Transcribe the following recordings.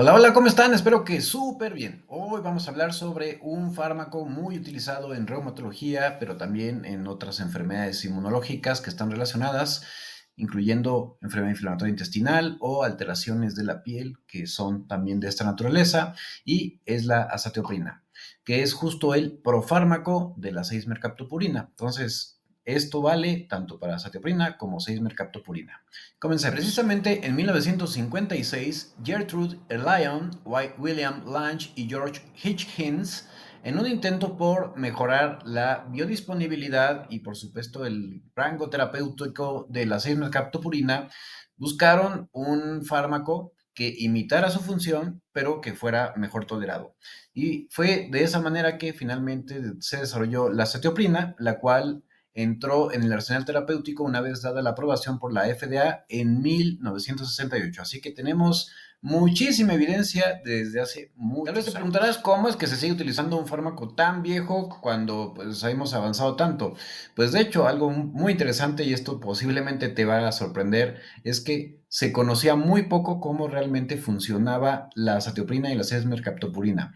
Hola, hola, ¿cómo están? Espero que súper bien. Hoy vamos a hablar sobre un fármaco muy utilizado en reumatología, pero también en otras enfermedades inmunológicas que están relacionadas, incluyendo enfermedad inflamatoria intestinal o alteraciones de la piel que son también de esta naturaleza, y es la azatioprina, que es justo el profármaco de la 6-mercaptopurina. Entonces, esto vale tanto para azatioprina como 6-mercaptopurina. Comencemos. Precisamente en 1956, Gertrude Lyon, William Lange y George Hitchens, en un intento por mejorar la biodisponibilidad y por supuesto el rango terapéutico de la 6-mercaptopurina, buscaron un fármaco que imitara su función, pero que fuera mejor tolerado. Y fue de esa manera que finalmente se desarrolló la azatioprina, la cual entró en el arsenal terapéutico una vez dada la aprobación por la FDA en 1968. Así que tenemos muchísima evidencia desde hace muchos años. Tal vez te preguntarás cómo es que se sigue utilizando un fármaco tan viejo cuando pues hemos avanzado tanto. Pues de hecho, algo muy interesante, y esto posiblemente te va a sorprender, es que se conocía muy poco cómo realmente funcionaba la azatioprina y la 6-mercaptopurina.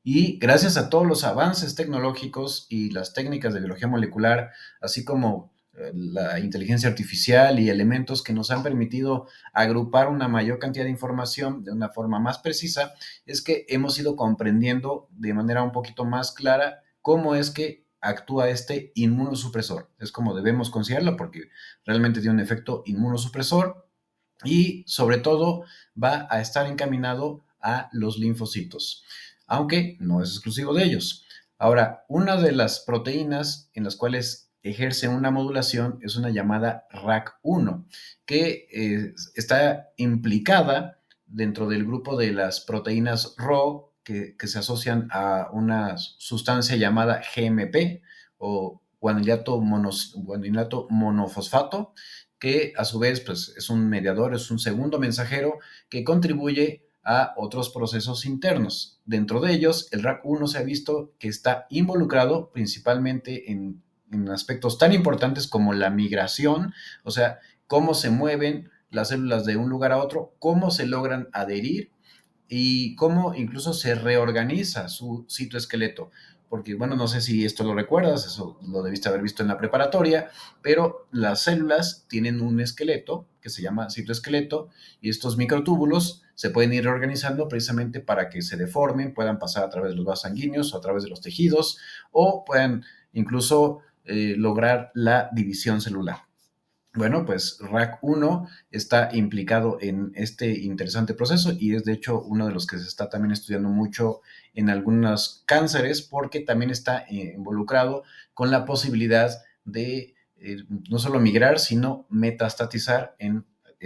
Y gracias a todos los avances tecnológicos y las técnicas de biología molecular, así como la inteligencia artificial y elementos que nos han permitido agrupar una mayor cantidad de información de una forma más precisa, es que hemos ido comprendiendo de manera un poquito más clara cómo es que actúa este inmunosupresor. Es como debemos considerarlo porque realmente tiene un efecto inmunosupresor y sobre todo va a estar encaminado a los linfocitos, aunque no es exclusivo de ellos. Ahora, una de las proteínas en las cuales ejerce una modulación es una llamada RAC1, que está implicada dentro del grupo de las proteínas RO que se asocian a una sustancia llamada GMP o guanidinato monofosfato, que a su vez pues, es un mediador, es un segundo mensajero que contribuye a otros procesos internos. Dentro de ellos, el RAC1 se ha visto que está involucrado principalmente en aspectos tan importantes como la migración, o sea, cómo se mueven las células de un lugar a otro, cómo se logran adherir y cómo incluso se reorganiza su citoesqueleto. Porque, bueno, no sé si esto lo recuerdas, eso lo debiste haber visto en la preparatoria, pero las células tienen un esqueleto que se llama citoesqueleto y estos microtúbulos se pueden ir reorganizando precisamente para que se deformen, puedan pasar a través de los vasos sanguíneos o a través de los tejidos o puedan incluso lograr la división celular. Bueno, pues RAC1 está implicado en este interesante proceso y es de hecho uno de los que se está también estudiando mucho en algunos cánceres porque también está involucrado con la posibilidad de no solo migrar, sino metastatizar en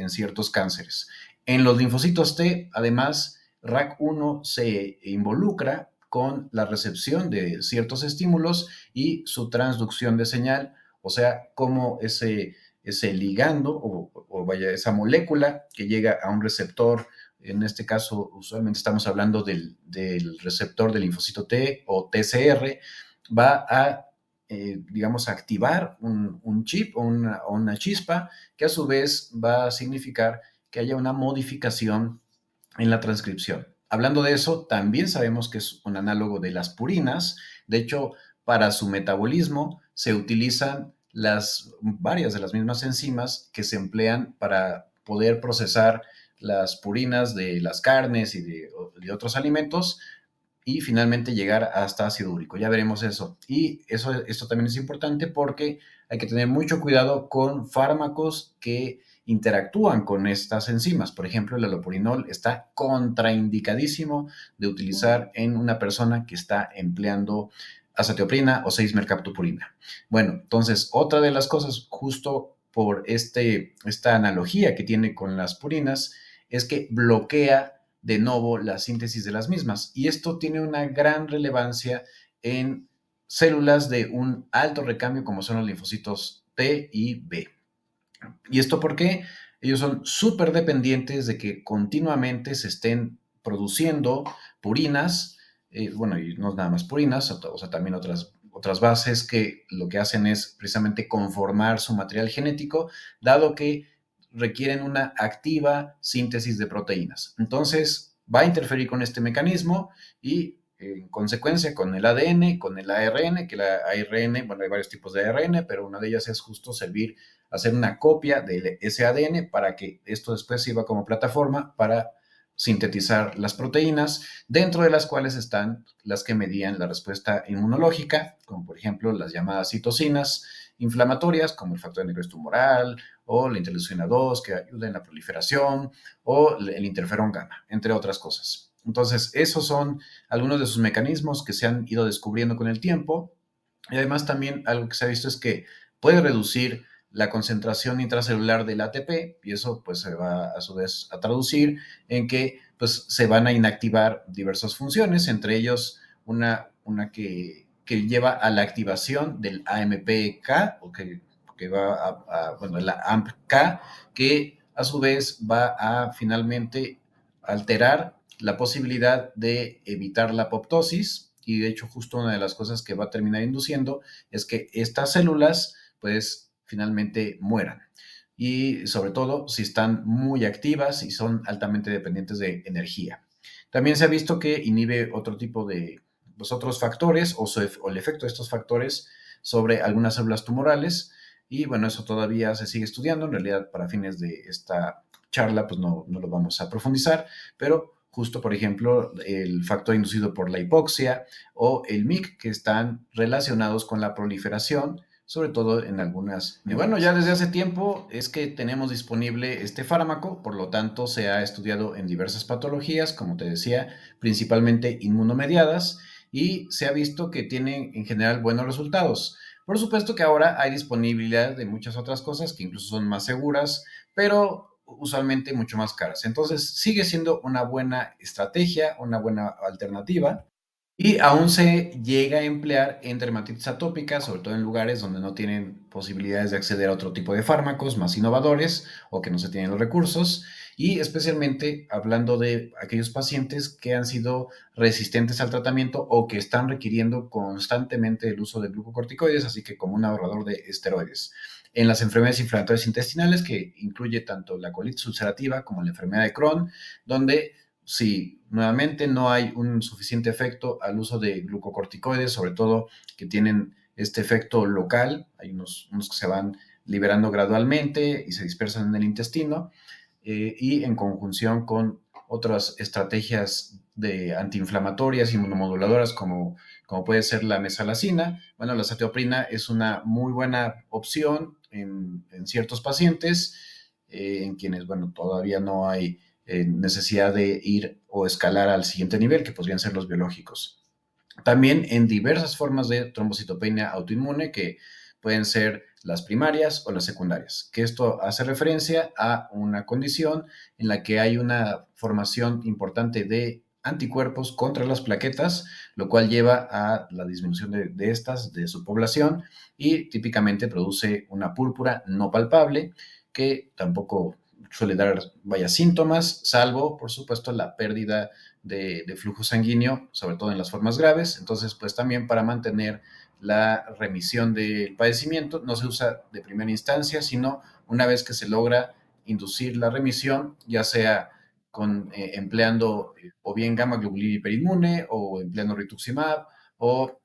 ciertos cánceres. En los linfocitos T, además, RAC1 se involucra con la recepción de ciertos estímulos y su transducción de señal, o sea, cómo ese ligando o vaya, esa molécula que llega a un receptor. En este caso, usualmente estamos hablando del receptor del linfocito T o TCR, va a, digamos, activar un chip o una chispa que a su vez va a significar que haya una modificación en la transcripción. Hablando de eso, también sabemos que es un análogo de las purinas. De hecho, para su metabolismo se utilizan varias de las mismas enzimas que se emplean para poder procesar las purinas de las carnes y de otros alimentos y finalmente llegar hasta ácido úrico. Ya veremos eso. Y esto también es importante porque hay que tener mucho cuidado con fármacos que interactúan con estas enzimas. Por ejemplo, el alopurinol está contraindicadísimo de utilizar en una persona que está empleando azatioprina o 6-mercaptopurina. Bueno, entonces, otra de las cosas, justo por esta analogía que tiene con las purinas, es que bloquea de nuevo la síntesis de las mismas. Y esto tiene una gran relevancia en células de un alto recambio como son los linfocitos T y B. ¿Y esto por qué? Ellos son súper dependientes de que continuamente se estén produciendo purinas, bueno, y no nada más purinas, o sea, también otras bases que lo que hacen es precisamente conformar su material genético, dado que requieren una activa síntesis de proteínas. Entonces, va a interferir con este mecanismo y en consecuencia con el ADN, con el ARN, que la ARN, bueno, hay varios tipos de ARN, pero una de ellas es justo servir, hacer una copia de ese ADN para que esto después sirva como plataforma para sintetizar las proteínas, dentro de las cuales están las que medían la respuesta inmunológica, como por ejemplo las llamadas citocinas inflamatorias, como el factor de necrosis tumoral o la interleucina 2, que ayuda en la proliferación, o el interferón gamma, entre otras cosas. Entonces, esos son algunos de sus mecanismos que se han ido descubriendo con el tiempo. Y además también algo que se ha visto es que puede reducir la concentración intracelular del ATP y eso pues se va a su vez a traducir en que pues se van a inactivar diversas funciones, entre ellos una que lleva a la activación del AMPK o que va bueno, la AMPK, que a su vez va a finalmente alterar la posibilidad de evitar la apoptosis y de hecho justo una de las cosas que va a terminar induciendo es que estas células pues finalmente mueran y sobre todo si están muy activas y son altamente dependientes de energía. También se ha visto que inhibe otro tipo de los otros factores o el efecto de estos factores sobre algunas células tumorales y bueno, eso todavía se sigue estudiando, en realidad para fines de esta charla pues no lo vamos a profundizar, pero justo por ejemplo el factor inducido por la hipoxia o el MIC que están relacionados con la proliferación, sobre todo en algunas. Y bueno, ya desde hace tiempo es que tenemos disponible este fármaco, por lo tanto se ha estudiado en diversas patologías, como te decía, principalmente inmunomediadas, y se ha visto que tienen en general buenos resultados. Por supuesto que ahora hay disponibilidad de muchas otras cosas que incluso son más seguras, pero usualmente mucho más caras. Entonces sigue siendo una buena estrategia, una buena alternativa. Y aún se llega a emplear en dermatitis atópica, sobre todo en lugares donde no tienen posibilidades de acceder a otro tipo de fármacos más innovadores o que no se tienen los recursos. Y especialmente hablando de aquellos pacientes que han sido resistentes al tratamiento o que están requiriendo constantemente el uso de glucocorticoides, así que como un ahorrador de esteroides. En las enfermedades inflamatorias intestinales, que incluye tanto la colitis ulcerativa como la enfermedad de Crohn, donde si nuevamente no hay un suficiente efecto al uso de glucocorticoides, sobre todo que tienen este efecto local, hay unos que se van liberando gradualmente y se dispersan en el intestino, y en conjunción con otras estrategias de antiinflamatorias, inmunomoduladoras, como puede ser la mesalazina. Bueno, la satioprina es una muy buena opción en ciertos pacientes, en quienes, bueno, todavía no hay necesidad de ir o escalar al siguiente nivel, que podrían ser los biológicos. También en diversas formas de trombocitopenia autoinmune, que pueden ser las primarias o las secundarias, que esto hace referencia a una condición en la que hay una formación importante de anticuerpos contra las plaquetas, lo cual lleva a la disminución de estas, de su población, y típicamente produce una púrpura no palpable que tampoco suele dar vaya síntomas, salvo por supuesto la pérdida de flujo sanguíneo, sobre todo en las formas graves. Entonces, pues también para mantener la remisión del padecimiento no se usa de primera instancia, sino una vez que se logra inducir la remisión, ya sea empleando o bien gamma globulina hiperinmune o empleando rituximab o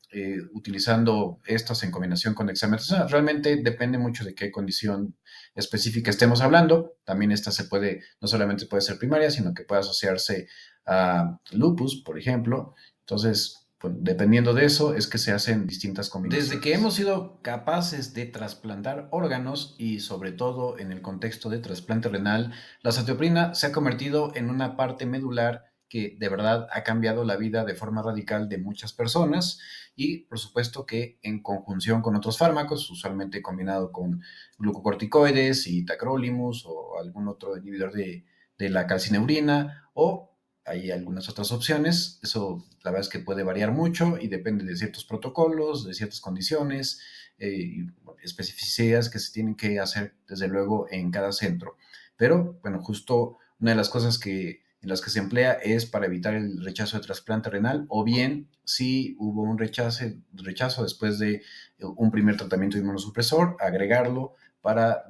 utilizando estas en combinación con dexametasona. Realmente depende mucho de qué condición específica estemos hablando. También esta se puede, no solamente puede ser primaria, sino que puede asociarse a lupus, por ejemplo. Entonces, pues, dependiendo de eso, es que se hacen distintas combinaciones. Desde que hemos sido capaces de trasplantar órganos y sobre todo en el contexto de trasplante renal, la satioprina se ha convertido en una parte medular que de verdad ha cambiado la vida de forma radical de muchas personas y por supuesto que en conjunción con otros fármacos, usualmente combinado con glucocorticoides y tacrolimus o algún otro inhibidor de la calcineurina o hay algunas otras opciones. Eso la verdad es que puede variar mucho y depende de ciertos protocolos, de ciertas condiciones y bueno, especificidades que se tienen que hacer desde luego en cada centro. Pero bueno, justo una de las cosas en las que se emplea es para evitar el rechazo de trasplante renal o bien si hubo un rechazo después de un primer tratamiento inmunosupresor, agregarlo para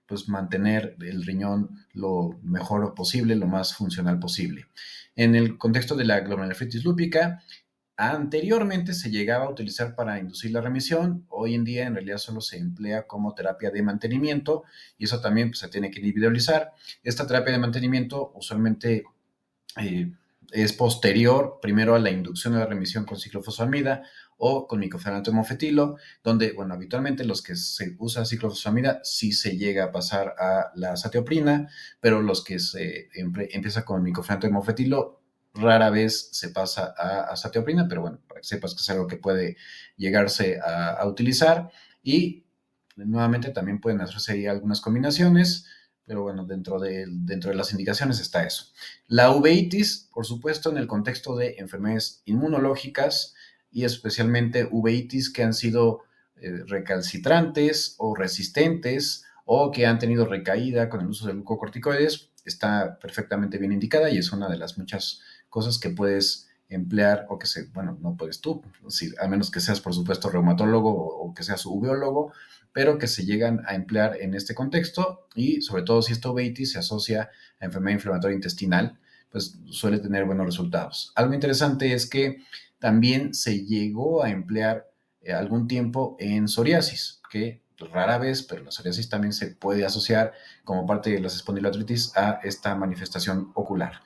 pues mantener el riñón lo mejor posible, lo más funcional posible. En el contexto de la glomerulonefritis lúpica, anteriormente se llegaba a utilizar para inducir la remisión, hoy en día en realidad solo se emplea como terapia de mantenimiento y eso también pues, se tiene que individualizar. Esta terapia de mantenimiento usualmente eh, es posterior primero a la inducción de la remisión con ciclofosfamida o con miclofenato hemofetilo, donde, bueno, habitualmente los que se usa ciclofosfamida sí se llega a pasar a la satioprina, pero los que se empieza con miclofenato hemofetilo rara vez se pasa a satioprina, pero bueno, para que sepas que es algo que puede llegarse a utilizar y nuevamente también pueden hacerse ahí algunas combinaciones, pero bueno, dentro de las indicaciones está eso. La uveitis, por supuesto, en el contexto de enfermedades inmunológicas y especialmente uveitis que han sido recalcitrantes o resistentes o que han tenido recaída con el uso de glucocorticoides, está perfectamente bien indicada y es una de las muchas cosas que puedes emplear o que bueno, no puedes tú, a menos que seas, por supuesto, reumatólogo o que seas uveólogo, pero que se llegan a emplear en este contexto y sobre todo si esta uveitis se asocia a enfermedad inflamatoria intestinal, pues suele tener buenos resultados. Algo interesante es que también se llegó a emplear algún tiempo en psoriasis, que rara vez, pero la psoriasis también se puede asociar como parte de las espondiloartritis a esta manifestación ocular.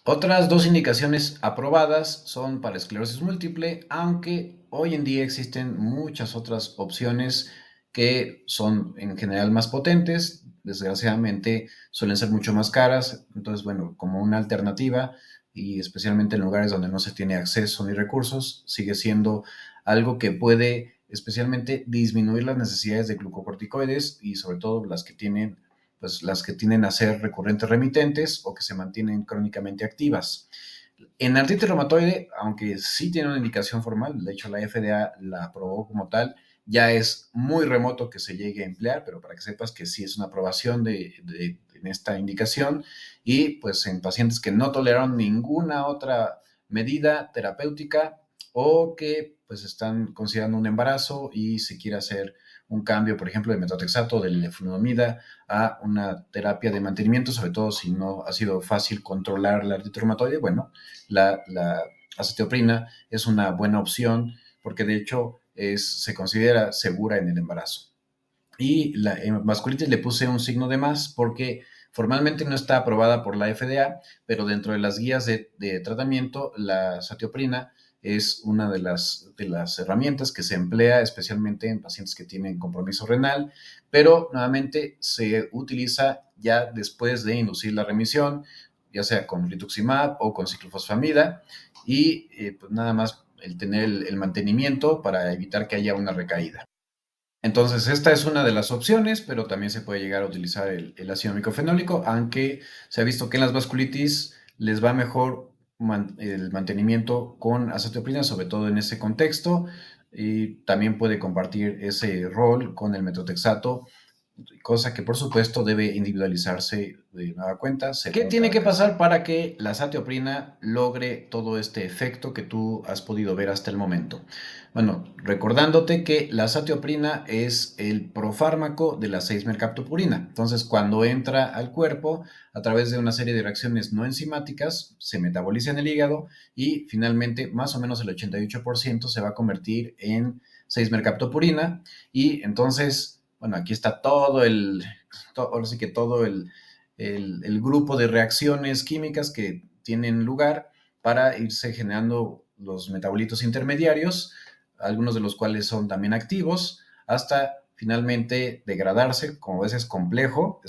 Otras dos indicaciones aprobadas son para esclerosis múltiple, aunque hoy en día existen muchas otras opciones que son en general más potentes, desgraciadamente suelen ser mucho más caras, entonces bueno, como una alternativa y especialmente en lugares donde no se tiene acceso ni recursos, sigue siendo algo que puede especialmente disminuir las necesidades de glucocorticoides y sobre todo las que tienden a ser recurrentes remitentes o que se mantienen crónicamente activas. En artritis reumatoide, aunque sí tiene una indicación formal, de hecho la FDA la aprobó como tal, ya es muy remoto que se llegue a emplear, pero para que sepas que sí es una aprobación en esta indicación y pues en pacientes que no toleraron ninguna otra medida terapéutica o que pues están considerando un embarazo y se quiere hacer un cambio, por ejemplo, de metotrexato o de leflunomida a una terapia de mantenimiento, sobre todo si no ha sido fácil controlar la artritis reumatoide, bueno, la acetioprina es una buena opción porque de hecho se considera segura en el embarazo. Y la vasculitis le puse un signo de más porque formalmente no está aprobada por la FDA, pero dentro de las guías de tratamiento, la satioprina es una de las herramientas que se emplea especialmente en pacientes que tienen compromiso renal, pero nuevamente se utiliza ya después de inducir la remisión, ya sea con rituximab o con ciclofosfamida, y pues nada más el tener el mantenimiento para evitar que haya una recaída. Entonces, esta es una de las opciones, pero también se puede llegar a utilizar el ácido micofenólico, aunque se ha visto que en las vasculitis les va mejor el mantenimiento con acetoprina, sobre todo en ese contexto, y también puede compartir ese rol con el metotrexato, cosa que por supuesto debe individualizarse de nueva cuenta. ¿Qué tiene que pasar para que la satioprina logre todo este efecto que tú has podido ver hasta el momento? Bueno, recordándote que la satioprina es el profármaco de la 6-mercaptopurina. Entonces, cuando entra al cuerpo, a través de una serie de reacciones no enzimáticas, se metaboliza en el hígado y finalmente más o menos el 88% se va a convertir en 6-mercaptopurina y entonces, bueno, aquí está ahora sí que todo el grupo de reacciones químicas que tienen lugar para irse generando los metabolitos intermediarios, algunos de los cuales son también activos, hasta finalmente degradarse. Como ves, es complejo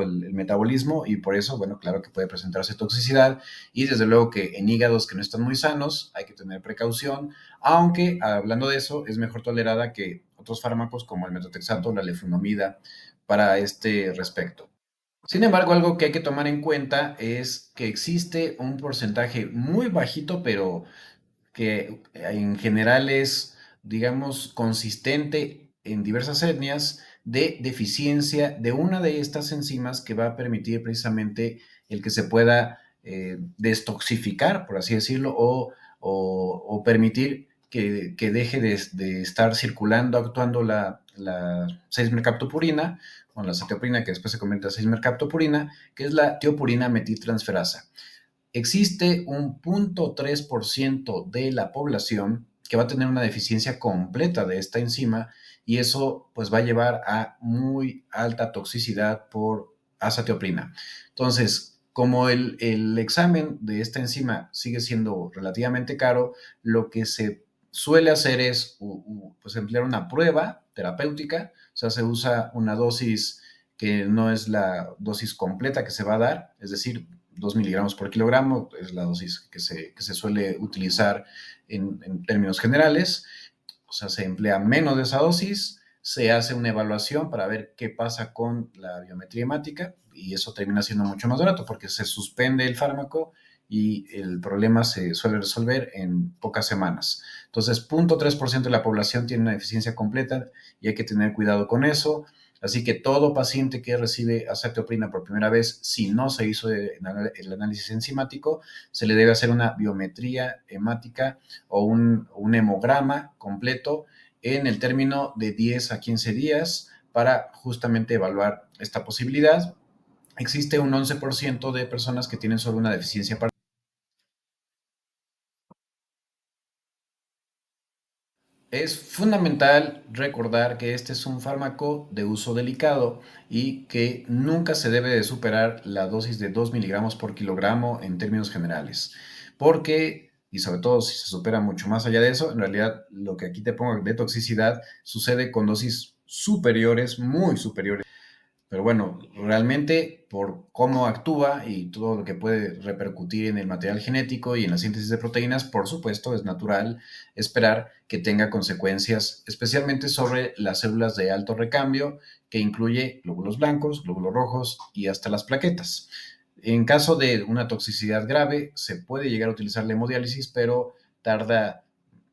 el metabolismo y por eso, bueno, claro que puede presentarse toxicidad y desde luego que en hígados que no están muy sanos hay que tener precaución, aunque hablando de eso es mejor tolerada que otros fármacos como el metotrexato o la leflunomida para este respecto. Sin embargo, algo que hay que tomar en cuenta es que existe un porcentaje muy bajito, pero que en general es, digamos, consistente en diversas etnias de deficiencia de una de estas enzimas que va a permitir precisamente el que se pueda destoxificar, por así decirlo, o permitir que deje de estar circulando, actuando la 6-mercaptopurina, o la cetioprina, que después se convierte en 6-mercaptopurina, que es la tiopurina metiltransferasa. Existe un 0.3% de la población que va a tener una deficiencia completa de esta enzima, y eso pues va a llevar a muy alta toxicidad por azatioprina. Entonces, como el examen de esta enzima sigue siendo relativamente caro, lo que se suele hacer es pues emplear una prueba terapéutica. O sea, se usa una dosis que no es la dosis completa que se va a dar, es decir, 2 miligramos por kilogramo es la dosis que se suele utilizar en términos generales. O sea, se emplea menos de esa dosis, se hace una evaluación para ver qué pasa con la biometría hemática, y eso termina siendo mucho más barato porque se suspende el fármaco y el problema se suele resolver en pocas semanas. Entonces, 0.3% de la población tiene una deficiencia completa y hay que tener cuidado con eso. Así que todo paciente que recibe azatioprina por primera vez, si no se hizo el análisis enzimático, se le debe hacer una biometría hemática o un hemograma completo en el término de 10 a 15 días para justamente evaluar esta posibilidad. Existe un 11% de personas que tienen solo una deficiencia parcial. Es fundamental recordar que este es un fármaco de uso delicado y que nunca se debe de superar la dosis de 2 miligramos por kilogramo en términos generales, porque, y sobre todo si se supera mucho más allá de eso, en realidad lo que aquí te pongo de toxicidad sucede con dosis superiores, muy superiores. Pero bueno, realmente por cómo actúa y todo lo que puede repercutir en el material genético y en la síntesis de proteínas, por supuesto, es natural esperar que tenga consecuencias, especialmente sobre las células de alto recambio, que incluye glóbulos blancos, glóbulos rojos y hasta las plaquetas. En caso de una toxicidad grave, se puede llegar a utilizar la hemodiálisis, pero tarda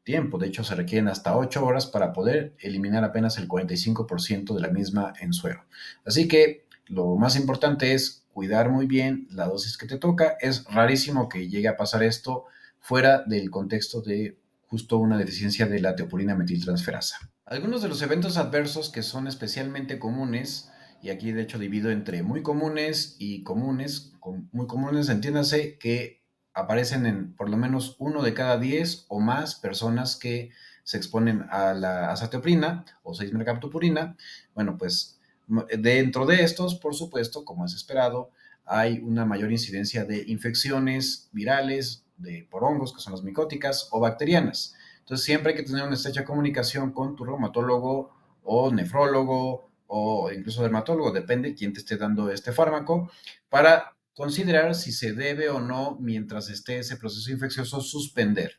tiempo. De hecho, se requieren hasta 8 horas para poder eliminar apenas el 45% de la misma en suero. Así que lo más importante es cuidar muy bien la dosis que te toca. Es rarísimo que llegue a pasar esto fuera del contexto de justo una deficiencia de la teopurina metiltransferasa. Algunos de los eventos adversos que son especialmente comunes, y aquí de hecho divido entre muy comunes y comunes, muy comunes entiéndase que aparecen en por lo menos 1 de cada 10 o más personas que se exponen a la azatioprina o 6-mercaptopurina. Bueno, pues dentro de estos, por supuesto, como es esperado, hay una mayor incidencia de infecciones virales, por hongos, que son las micóticas, o bacterianas. Entonces, siempre hay que tener una estrecha comunicación con tu reumatólogo o nefrólogo o incluso dermatólogo, depende quién te esté dando este fármaco, para considerar si se debe o no, mientras esté ese proceso infeccioso, suspender,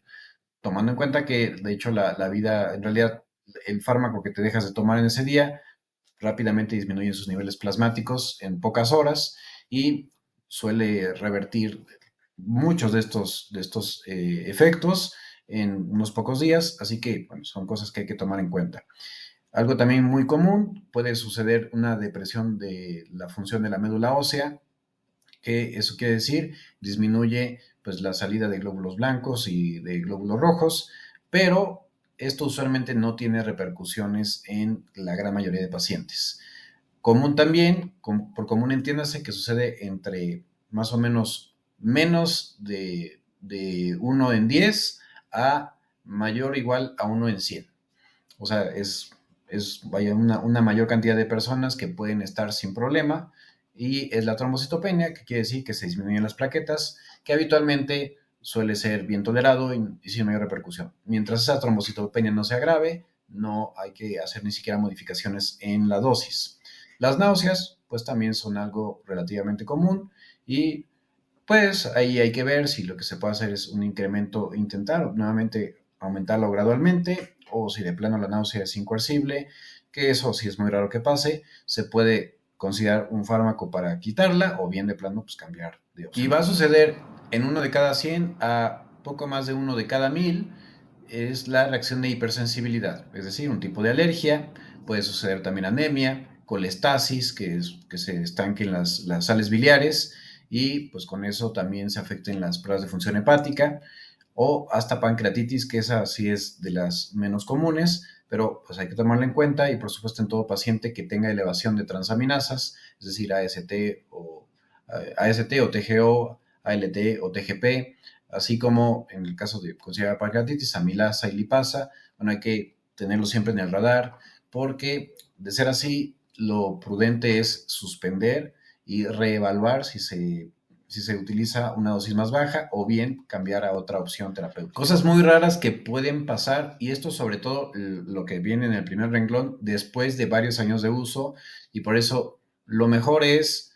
tomando en cuenta que, de hecho, la vida, en realidad, el fármaco que te dejas de tomar en ese día rápidamente disminuyen sus niveles plasmáticos en pocas horas y suele revertir muchos de estos efectos en unos pocos días, así que bueno, son cosas que hay que tomar en cuenta. Algo también muy común, puede suceder una depresión de la función de la médula ósea, que eso quiere decir disminuye pues la salida de glóbulos blancos y de glóbulos rojos, pero esto usualmente no tiene repercusiones en la gran mayoría de pacientes. Común también, por común entiéndase que sucede entre más o menos de 1 en 10 a mayor o igual a 1 en 100. O sea, es vaya, una mayor cantidad de personas que pueden estar sin problema, y es la trombocitopenia, que quiere decir que se disminuyen las plaquetas, que habitualmente suele ser bien tolerado y sin mayor repercusión. Mientras esa trombocitopenia no sea grave, no hay que hacer ni siquiera modificaciones en la dosis. Las náuseas, pues también son algo relativamente común, y pues ahí hay que ver si lo que se puede hacer es un incremento, intentar nuevamente aumentarlo gradualmente, o si de plano la náusea es incoercible, que eso sí es muy raro que pase, se puede considerar un fármaco para quitarla, o bien de plano pues cambiar de opción. Y va a suceder en 1 de cada 100 a poco más de 1 de cada 1000, es la reacción de hipersensibilidad, es decir, un tipo de alergia. Puede suceder también anemia, colestasis, que es que se estanquen las sales biliares, y pues con eso también se afecten las pruebas de función hepática, o hasta pancreatitis, que esa sí es de las menos comunes, pero pues hay que tomarla en cuenta y por supuesto en todo paciente que tenga elevación de transaminasas, es decir, AST o TGO, ALT o TGP, así como en el caso de considerar pancreatitis, amilasa y lipasa. Bueno, hay que tenerlo siempre en el radar porque de ser así, lo prudente es suspender y reevaluar si se utiliza una dosis más baja o bien cambiar a otra opción terapéutica. Cosas muy raras que pueden pasar, y esto sobre todo lo que viene en el primer renglón después de varios años de uso, y por eso lo mejor es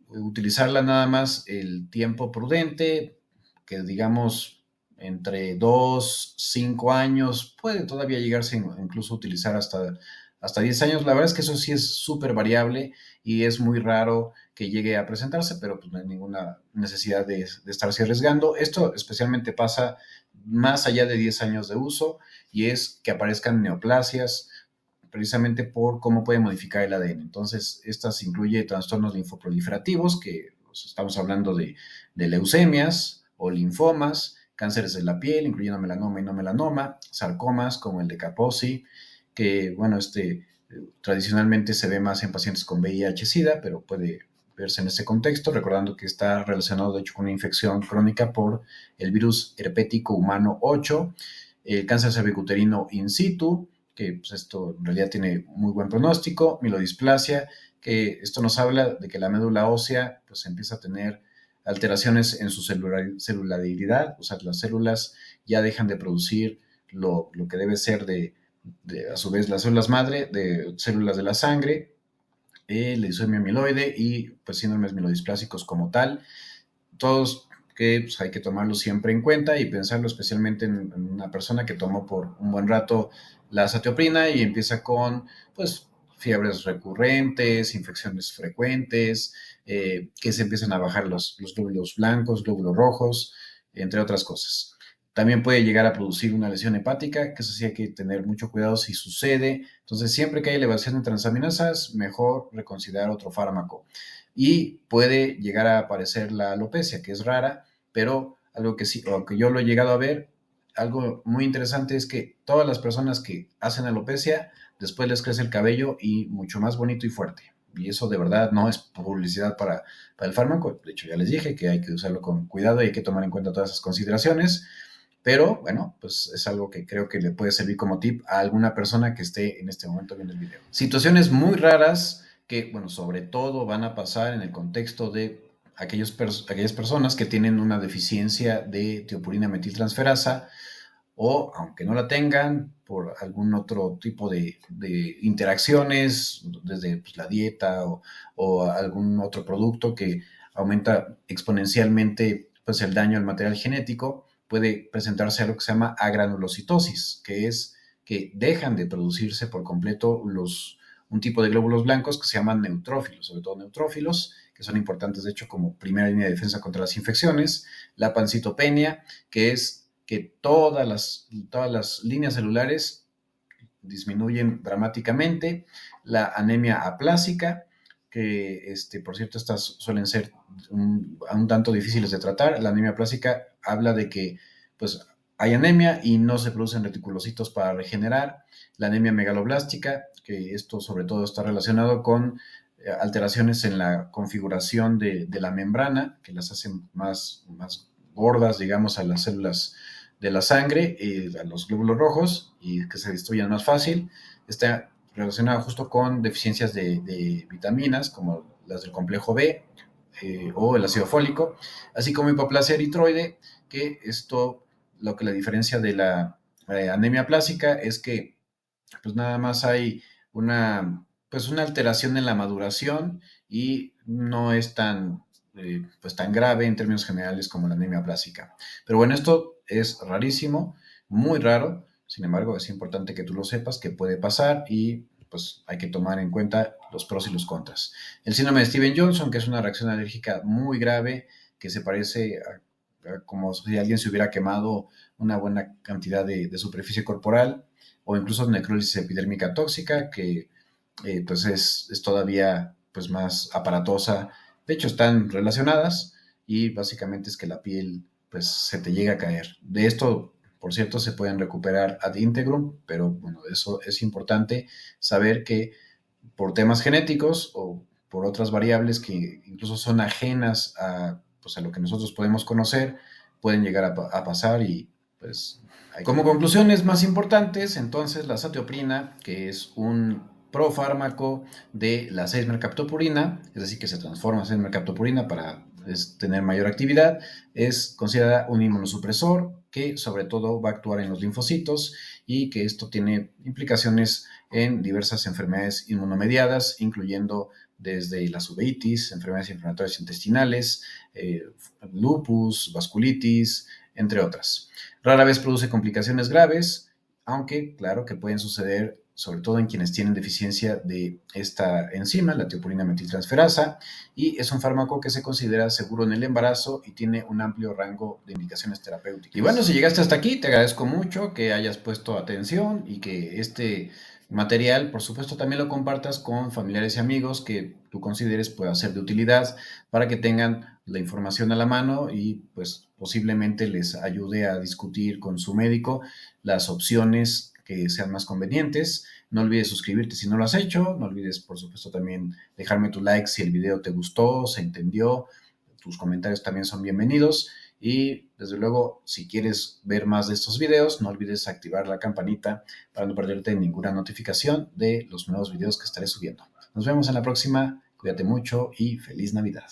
utilizarla nada más el tiempo prudente, que digamos entre 2 5 años, puede todavía llegarse incluso a utilizar hasta 10 años. La verdad es que eso sí es súper variable y es muy raro que llegue a presentarse, pero pues no hay ninguna necesidad de estarse arriesgando. Esto especialmente pasa más allá de 10 años de uso y es que aparezcan neoplasias, precisamente por cómo puede modificar el ADN. Entonces, estas incluye trastornos linfoproliferativos, que pues, estamos hablando de leucemias o linfomas, cánceres de la piel, incluyendo melanoma y no melanoma, sarcomas como el de Kaposi, que, bueno, tradicionalmente se ve más en pacientes con VIH-Sida, pero puede verse en este contexto, recordando que está relacionado, de hecho, con una infección crónica por el virus herpético humano 8, el cáncer cervicuterino in situ, que pues, esto en realidad tiene muy buen pronóstico, milodisplasia, que esto nos habla de que la médula ósea pues empieza a tener alteraciones en su celularidad, o sea, las células ya dejan de producir lo que debe ser a su vez las células madre, de células de la sangre, leucemia amiloide y pues síndromes milodisplásicos como tal, todos que pues, hay que tomarlo siempre en cuenta y pensarlo especialmente en una persona que tomó por un buen rato la azatioprina y empieza con pues fiebres recurrentes, infecciones frecuentes, que se empiezan a bajar los glóbulos blancos, glóbulos rojos, entre otras cosas. También puede llegar a producir una lesión hepática, que eso sí hay que tener mucho cuidado si sucede. Entonces, siempre que hay elevación de transaminasas, mejor reconsiderar otro fármaco. Y puede llegar a aparecer la alopecia, que es rara, pero algo que sí, o que yo lo he llegado a ver, algo muy interesante es que todas las personas que hacen alopecia, después les crece el cabello y mucho más bonito y fuerte. Y eso de verdad no es publicidad para el fármaco. De hecho, ya les dije que hay que usarlo con cuidado y hay que tomar en cuenta todas esas consideraciones. Pero bueno, pues es algo que creo que le puede servir como tip a alguna persona que esté en este momento viendo el video. Situaciones muy raras que, bueno, sobre todo van a pasar en el contexto de aquellas personas que tienen una deficiencia de tiopurina metiltransferasa o, aunque no la tengan, por algún otro tipo de interacciones, desde pues, la dieta o algún otro producto que aumenta exponencialmente pues, el daño al material genético, puede presentarse algo que se llama agranulocitosis, que es que dejan de producirse por completo un tipo de glóbulos blancos que se llaman neutrófilos, sobre todo neutrófilos, que son importantes de hecho como primera línea de defensa contra las infecciones, la pancitopenia, que es que todas las líneas celulares disminuyen dramáticamente, la anemia aplásica, que por cierto estas suelen ser un tanto difíciles de tratar. La anemia aplásica habla de que pues hay anemia y no se producen reticulocitos para regenerar. La anemia megaloblástica, que esto sobre todo está relacionado con alteraciones en la configuración de la membrana, que las hacen más gordas, digamos, a las células de la sangre, a los glóbulos rojos y que se destruyan más fácil. Está relacionada justo con deficiencias de vitaminas como las del complejo B o el ácido fólico, así como hipoplasia eritroide, que esto lo que la diferencia de la anemia plástica es que pues nada más hay una alteración en la maduración y no es tan grave en términos generales como la anemia plástica. Pero bueno, esto es rarísimo, muy raro, sin embargo es importante que tú lo sepas, que puede pasar y pues hay que tomar en cuenta los pros y los contras. El síndrome de Steven-Johnson, que es una reacción alérgica muy grave, que se parece a como si alguien se hubiera quemado una buena cantidad de superficie corporal, o incluso necrólisis epidérmica tóxica, que pues es todavía pues más aparatosa. De hecho, están relacionadas y básicamente es que la piel pues se te llega a caer. De esto, por cierto, se pueden recuperar ad integrum, pero bueno, eso es importante saber que por temas genéticos o por otras variables que incluso son ajenas a, pues, a lo que nosotros podemos conocer, pueden llegar a pasar y pues como conclusiones más importantes, entonces la satioprina, que es un profármaco de la 6-mercaptopurina, es decir, que se transforma en 6-mercaptopurina para tener mayor actividad, es considerada un inmunosupresor que sobre todo va a actuar en los linfocitos y que esto tiene implicaciones en diversas enfermedades inmunomediadas, incluyendo desde las uveitis, enfermedades inflamatorias intestinales, lupus, vasculitis, entre otras. Rara vez produce complicaciones graves, aunque claro que pueden suceder sobre todo en quienes tienen deficiencia de esta enzima, la tiopurina metiltransferasa, y es un fármaco que se considera seguro en el embarazo y tiene un amplio rango de indicaciones terapéuticas. Y bueno, si llegaste hasta aquí, te agradezco mucho que hayas puesto atención y que este material, por supuesto, también lo compartas con familiares y amigos que tú consideres pueda ser de utilidad para que tengan la información a la mano y pues posiblemente les ayude a discutir con su médico las opciones que sean más convenientes. No olvides suscribirte si no lo has hecho. No olvides, por supuesto, también dejarme tu like si el video te gustó, se entendió. Tus comentarios también son bienvenidos. Y desde luego, si quieres ver más de estos videos, no olvides activar la campanita para no perderte ninguna notificación de los nuevos videos que estaré subiendo. Nos vemos en la próxima. Cuídate mucho y feliz Navidad.